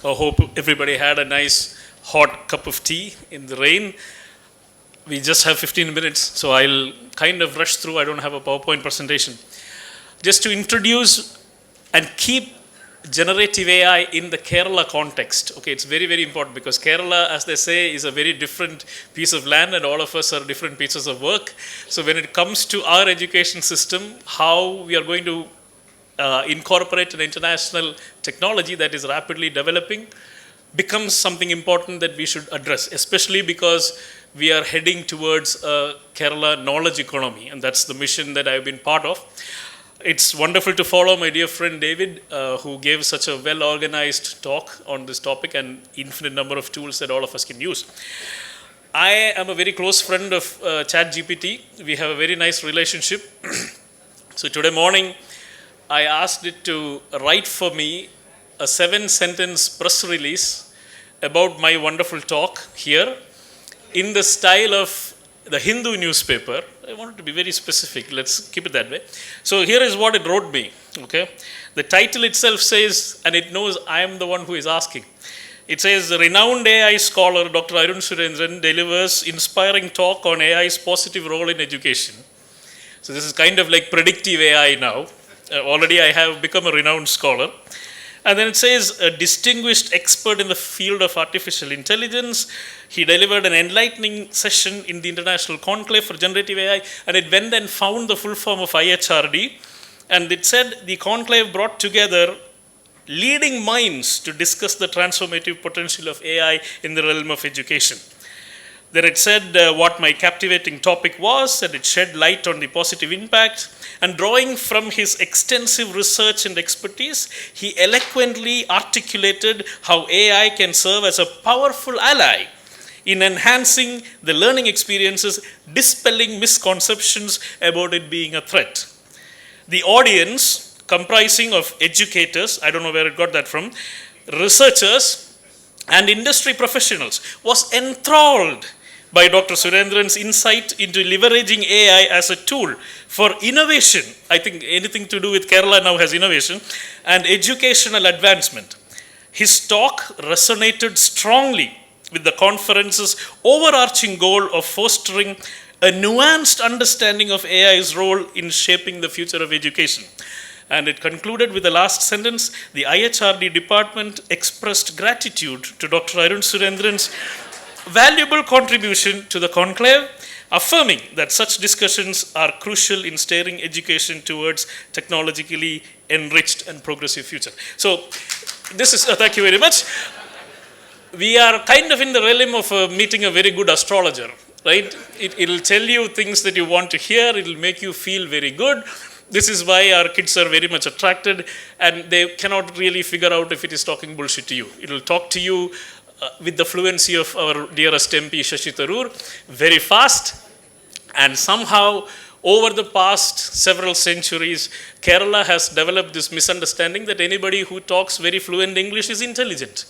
I hope everybody had a nice hot cup of tea in the rain. We just have 15 minutes, so I'll kind of rush through. I don't have a PowerPoint presentation. Just to introduce and keep generative AI in the Kerala context. Okay, it's very, very important because Kerala, as they say, is a very different piece of land and all of us are different pieces of work. So when it comes to our education system, how we are going to incorporate an international technology that is rapidly developing becomes something important that we should address, especially because we are heading towards a Kerala knowledge economy, and that's the mission that I've been part of. It's wonderful to follow my dear friend David, who gave such a well-organized talk on this topic and infinite number of tools that all of us can use. I am a very close friend of ChatGPT. We have a very nice relationship. So today morning, I asked it to write for me a 7-sentence press release about my wonderful talk here in the style of the Hindu newspaper. I wanted to be very specific. Let's keep it that way. So here is what it wrote me. Okay, the title itself says, and it knows I am the one who is asking. It says, renowned AI scholar Dr. Arun Surendran delivers inspiring talk on AI's positive role in education. So this is kind of like predictive AI now. Already I have become a renowned scholar. And then it says, a distinguished expert in the field of artificial intelligence. He delivered an enlightening session in the International Conclave for Generative AI, and it went and found the full form of IHRD. And it said the conclave brought together leading minds to discuss the transformative potential of AI in the realm of education. Then it said what my captivating topic was, and it shed light on the positive impact. And drawing from his extensive research and expertise, he eloquently articulated how AI can serve as a powerful ally in enhancing the learning experiences, dispelling misconceptions about it being a threat. The audience, comprising of educators, I don't know where it got that from, researchers, and industry professionals, was enthralled by Dr. Surendran's insight into leveraging AI as a tool for innovation. I think anything to do with Kerala now has innovation, and educational advancement. His talk resonated strongly with the conference's overarching goal of fostering a nuanced understanding of AI's role in shaping the future of education. And it concluded with the last sentence, the IHRD department expressed gratitude to Dr. Arun Surendran's valuable contribution to the conclave, affirming that such discussions are crucial in steering education towards technologically enriched and progressive future. So this is, thank you very much. We are kind of in the realm of meeting a very good astrologer, right? It'll tell you things that you want to hear. It'll make you feel very good. This is why our kids are very much attracted, and they cannot really figure out if it is talking bullshit to you. It'll talk to you with the fluency of our dearest MP Shashi Tharoor, very fast, and somehow over the past several centuries, Kerala has developed this misunderstanding that anybody who talks very fluent English is intelligent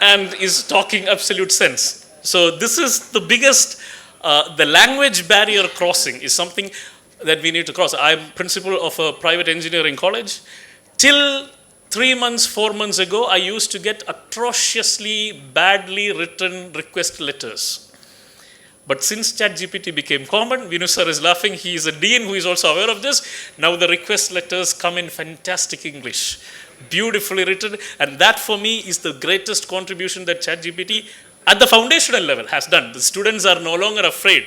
and is talking absolute sense. So this is the biggest, the language barrier crossing is something that we need to cross. I'm principal of a private engineering college. Till 3 months, 4 months ago, I used to get atrociously badly written request letters. But since ChatGPT became common, Vinu sir is laughing, he is a dean who is also aware of this. Now the request letters come in fantastic English, beautifully written, and that for me is the greatest contribution that ChatGPT at the foundational level has done. The students are no longer afraid.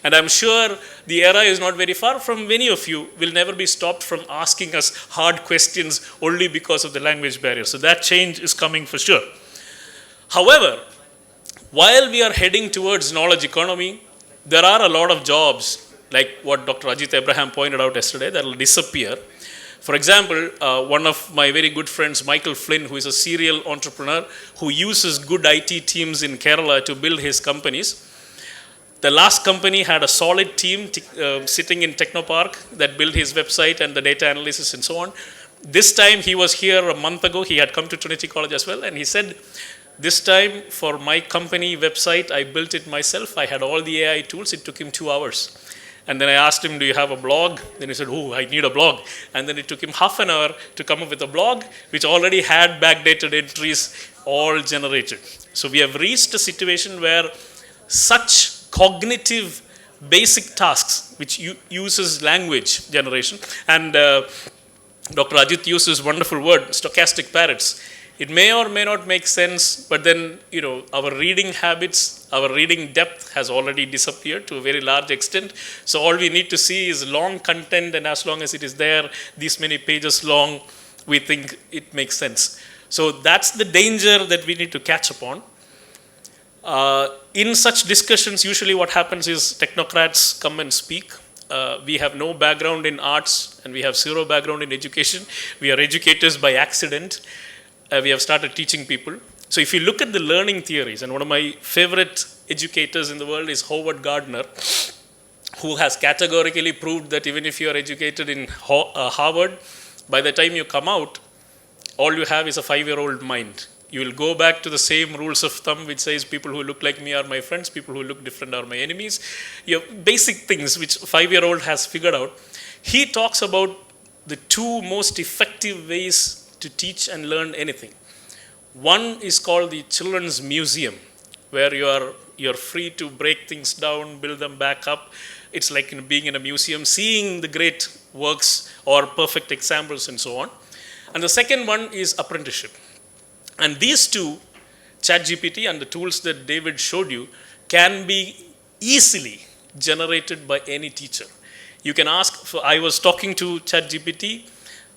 And I'm sure the era is not very far from many of you will never be stopped from asking us hard questions only because of the language barrier. So that change is coming for sure. However, while we are heading towards knowledge economy, there are a lot of jobs, like what Dr. Ajit Abraham pointed out yesterday, that will disappear. For example, one of my very good friends, Michael Flynn, who is a serial entrepreneur who uses good IT teams in Kerala to build his companies. The last company had a solid team sitting in Technopark that built his website and the data analysis and so on. This time he was here a month ago. He had come to Trinity College as well, and he said, this time for my company website, I built it myself. I had all the AI tools. It took him 2 hours. And then I asked him, do you have a blog? Then he said, oh, I need a blog. And then it took him half an hour to come up with a blog, which already had backdated entries all generated. So we have reached a situation where such cognitive basic tasks, which uses language generation, and Dr. Ajit used this wonderful word, stochastic parrots. It may or may not make sense, but then, our reading habits, our reading depth has already disappeared to a very large extent. So all we need to see is long content, and as long as it is there, these many pages long, we think it makes sense. So that's the danger that we need to catch upon. In such discussions, usually what happens is technocrats come and speak. We have no background in arts, and we have zero background in education. We are educators by accident. We have started teaching people. So if you look at the learning theories, and one of my favorite educators in the world is Howard Gardner, who has categorically proved that even if you are educated in Harvard, by the time you come out, all you have is a 5-year-old mind. You will go back to the same rules of thumb, which says people who look like me are my friends, people who look different are my enemies. You have basic things which a 5-year-old has figured out. He talks about the 2 most effective ways to teach and learn anything. One is called the Children's Museum, where you're free to break things down, build them back up. It's like being in a museum, seeing the great works or perfect examples and so on. And the second one is apprenticeship. And these 2, ChatGPT and the tools that David showed you, can be easily generated by any teacher. You can ask, I was talking to ChatGPT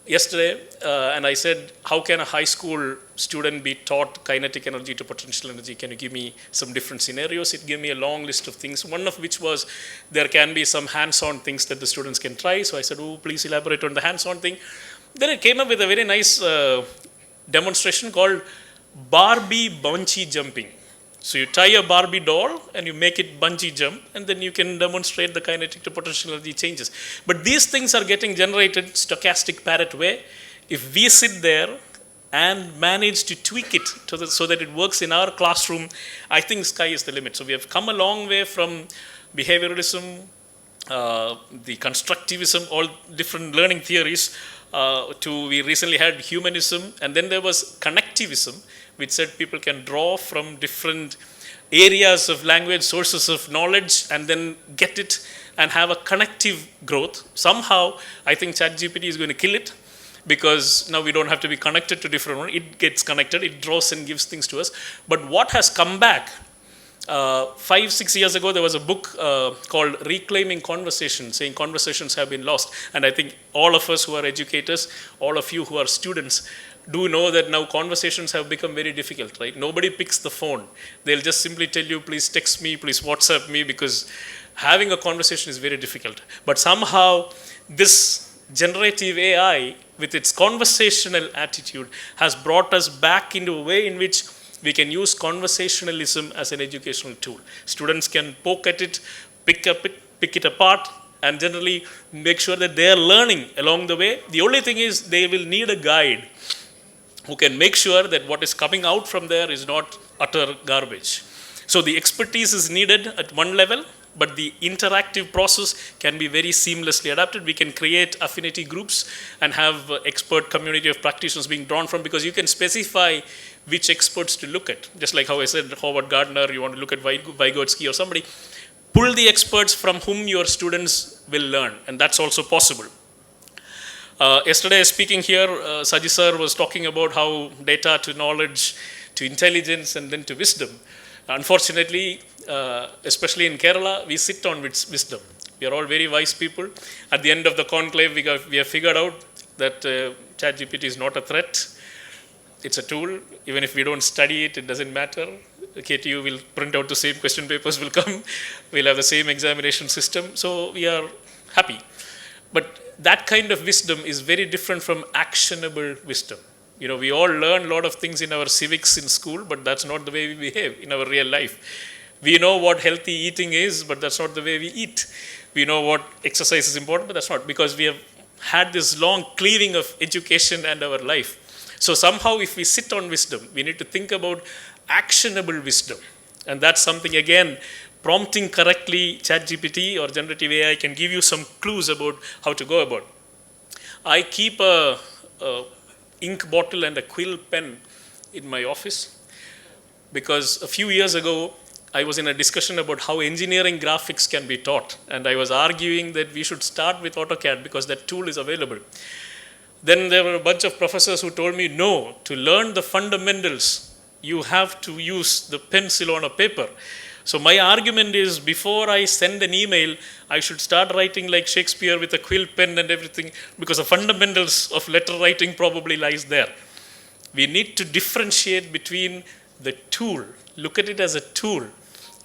yesterday, and I said, how can a high school student be taught kinetic energy to potential energy? Can you give me some different scenarios? It gave me a long list of things, one of which was there can be some hands-on things that the students can try. So I said, oh, please elaborate on the hands-on thing. Then it came up with a very nice demonstration called Barbie bungee jumping. So you tie a Barbie doll and you make it bungee jump, and then you can demonstrate the kinetic to potential energy changes. But these things are getting generated stochastic parrot way. If we sit there and manage to tweak it so that it works in our classroom, I think sky is the limit. So we have come a long way from behavioralism, the constructivism, all different learning theories, we recently had humanism, and then there was connectivism, which said people can draw from different areas of language, sources of knowledge, and then get it and have a connective growth. Somehow, I think ChatGPT is going to kill it, because now we don't have to be connected to different ones. It gets connected, it draws and gives things to us. But what has come back, 5-6 years ago, there was a book called Reclaiming Conversation, saying conversations have been lost. And I think all of us who are educators, all of you who are students, do know that now conversations have become very difficult, right? Nobody picks the phone. They'll just simply tell you, please text me, please WhatsApp me, because having a conversation is very difficult. But somehow, this generative AI, with its conversational attitude, has brought us back into a way in which we can use conversationalism as an educational tool. Students can poke at it, pick it apart, and generally make sure that they are learning along the way. The only thing is they will need a guide who can make sure that what is coming out from there is not utter garbage. So the expertise is needed at one level, but the interactive process can be very seamlessly adapted. We can create affinity groups and have expert community of practitioners being drawn from, because you can specify which experts to look at. Just like how I said, Howard Gardner, you want to look at Vygotsky or somebody, pull the experts from whom your students will learn, and that's also possible. Yesterday, speaking here, Saji sir was talking about how data to knowledge, to intelligence, and then to wisdom. Unfortunately, especially in Kerala, we sit on wisdom. We are all very wise people. At the end of the conclave, we have figured out that ChatGPT is not a threat. It's a tool. Even if we don't study it, it doesn't matter. KTU will print out the same question papers will come. We'll have the same examination system. So we are happy. But that kind of wisdom is very different from actionable wisdom. We all learn a lot of things in our civics in school, but that's not the way we behave in our real life. We know what healthy eating is, but that's not the way we eat. We know what exercise is important, but that's not, because we have had this long cleaving of education and our life. So somehow if we sit on wisdom, we need to think about actionable wisdom. And that's something, again, prompting correctly ChatGPT or generative AI can give you some clues about how to go about. I keep a ink bottle and a quill pen in my office because a few years ago, I was in a discussion about how engineering graphics can be taught. And I was arguing that we should start with AutoCAD because that tool is available. Then there were a bunch of professors who told me, no, to learn the fundamentals, you have to use the pencil on a paper. So my argument is, before I send an email, I should start writing like Shakespeare with a quill pen and everything, because the fundamentals of letter writing probably lies there. We need to differentiate between the tool, look at it as a tool,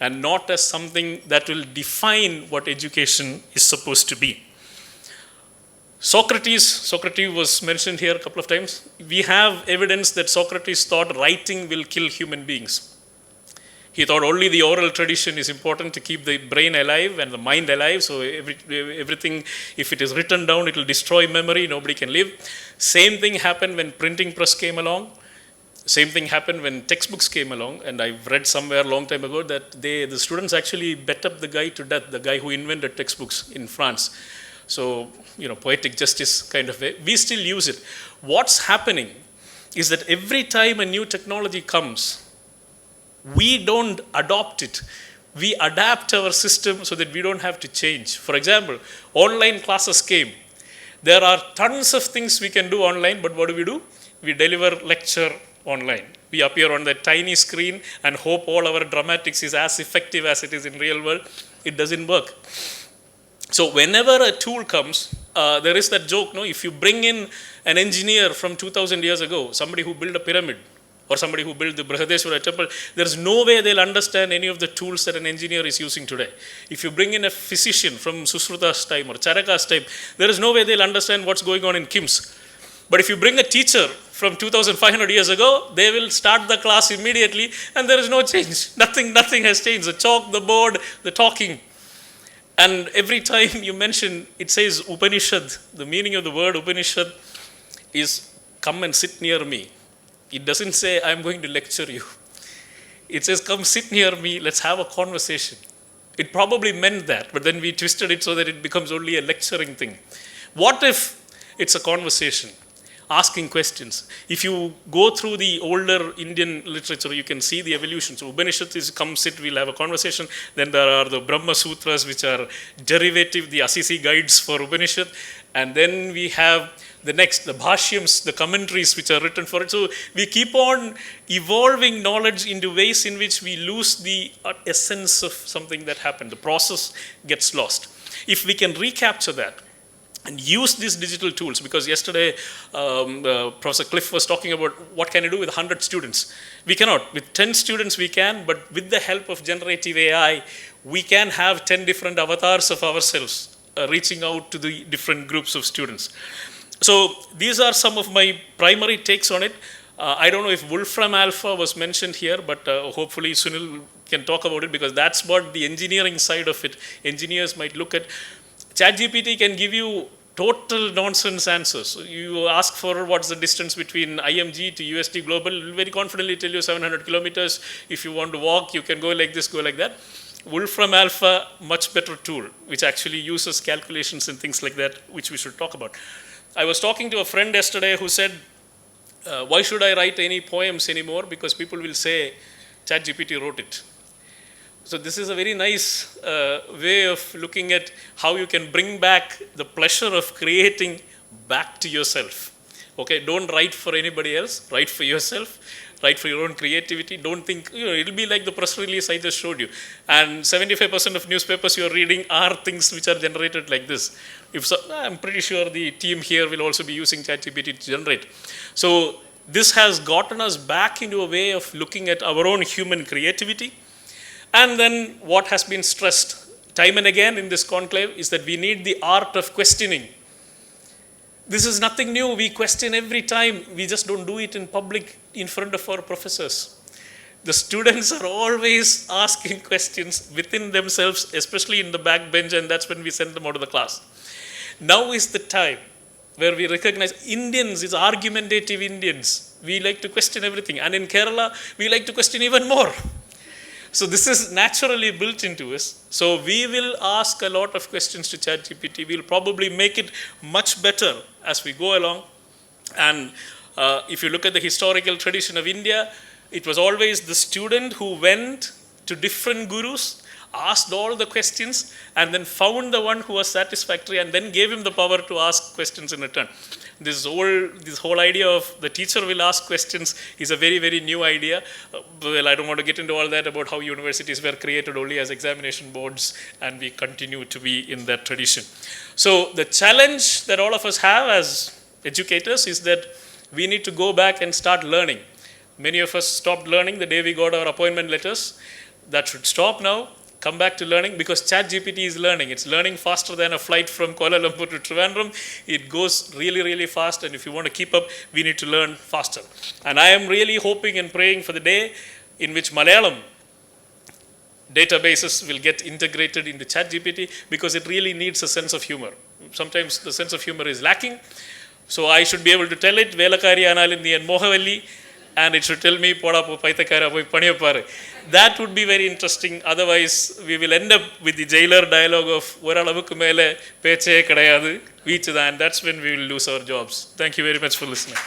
and not as something that will define what education is supposed to be. Socrates was mentioned here a couple of times. We have evidence that Socrates thought writing will kill human beings. He thought only the oral tradition is important to keep the brain alive and the mind alive. So everything, if it is written down, it will destroy memory. Nobody can live. Same thing happened when printing press came along. Same thing happened when textbooks came along. And I've read somewhere a long time ago that the students actually bet up the guy to death, the guy who invented textbooks in France. So, poetic justice kind of way. We still use it. What's happening is that every time a new technology comes, we don't adopt it. We adapt our system so that we don't have to change. For example, online classes came. There are tons of things we can do online, but what do? We deliver lecture online. We appear on that tiny screen and hope all our dramatics is as effective as it is in real world. It doesn't work. So whenever a tool comes, there is that joke, if you bring in an engineer from 2000 years ago, somebody who built a pyramid, or somebody who built the Brihadeshwara temple, there's no way they'll understand any of the tools that an engineer is using today. If you bring in a physician from Susruta's time or Charaka's time, there is no way they'll understand what's going on in KIMS. But if you bring a teacher from 2,500 years ago, they will start the class immediately and there is no change. Nothing has changed. The chalk, the board, the talking. And every time you mention, it says Upanishad. The meaning of the word Upanishad is come and sit near me. It doesn't say, I'm going to lecture you. It says, come sit near me, let's have a conversation. It probably meant that, but then we twisted it so that it becomes only a lecturing thing. What if it's a conversation, asking questions? If you go through the older Indian literature, you can see the evolution. So Upanishad is, come sit, we'll have a conversation. Then there are the Brahma Sutras, which are derivative, the Assisi guides for Upanishad. And then we have the Bhashyams, the commentaries which are written for it. So we keep on evolving knowledge into ways in which we lose the essence of something that happened. The process gets lost. If we can recapture that and use these digital tools, because yesterday Professor Cliff was talking about what can you do with 100 students. We cannot. With 10 students we can, but with the help of generative AI, we can have 10 different avatars of ourselves reaching out to the different groups of students. So these are some of my primary takes on it. I don't know if Wolfram Alpha was mentioned here, but hopefully Sunil can talk about it, because that's what the engineering side of it. Engineers might look at. ChatGPT can give you total nonsense answers. So you ask for what's the distance between IMG to USD Global, it will very confidently tell you 700 kilometers. If you want to walk, you can go like this, go like that. Wolfram Alpha, much better tool, which actually uses calculations and things like that, which we should talk about. I was talking to a friend yesterday who said, why should I write any poems anymore? Because people will say, ChatGPT wrote it. So this is a very nice way of looking at how you can bring back the pleasure of creating back to yourself. Okay, don't write for anybody else, write for yourself. Write for your own creativity. Don't think, it'll be like the press release I just showed you. And 75% of newspapers you're reading are things which are generated like this. I'm pretty sure the team here will also be using ChatGPT to generate. So this has gotten us back into a way of looking at our own human creativity. And then what has been stressed time and again in this conclave is that we need the art of questioning. This is nothing new. We question every time. We just don't do it in public in front of our professors. The students are always asking questions within themselves, especially in the back bench, and that's when we send them out of the class. Now is the time where we recognize Indians is argumentative Indians. We like to question everything. And in Kerala, we like to question even more. So this is naturally built into us. So we will ask a lot of questions to ChatGPT. We'll probably make it much better as we go along. And if you look at the historical tradition of India, it was always the student who went to different gurus, asked all the questions, and then found the one who was satisfactory and then gave him the power to ask questions in return. This whole idea of the teacher will ask questions is a very, very new idea. Well, I don't want to get into all that about how universities were created only as examination boards, and we continue to be in that tradition. So the challenge that all of us have as educators is that we need to go back and start learning. Many of us stopped learning the day we got our appointment letters. That should stop now. Come back to learning, because ChatGPT is learning. It's learning faster than a flight from Kuala Lumpur to Trivandrum. It goes really, really fast, and if you want to keep up, we need to learn faster. And I am really hoping and praying for the day in which Malayalam databases will get integrated into ChatGPT, because it really needs a sense of humor. Sometimes the sense of humor is lacking. So I should be able to tell it, Velakari Analindi and Mohavalli, and it should tell me, Poda po Paitakara po Paniyapare. That would be very interesting. Otherwise, we will end up with the jailer dialogue of Oralavukku mele peche kadayadu, and that's when we will lose our jobs. Thank you very much for listening.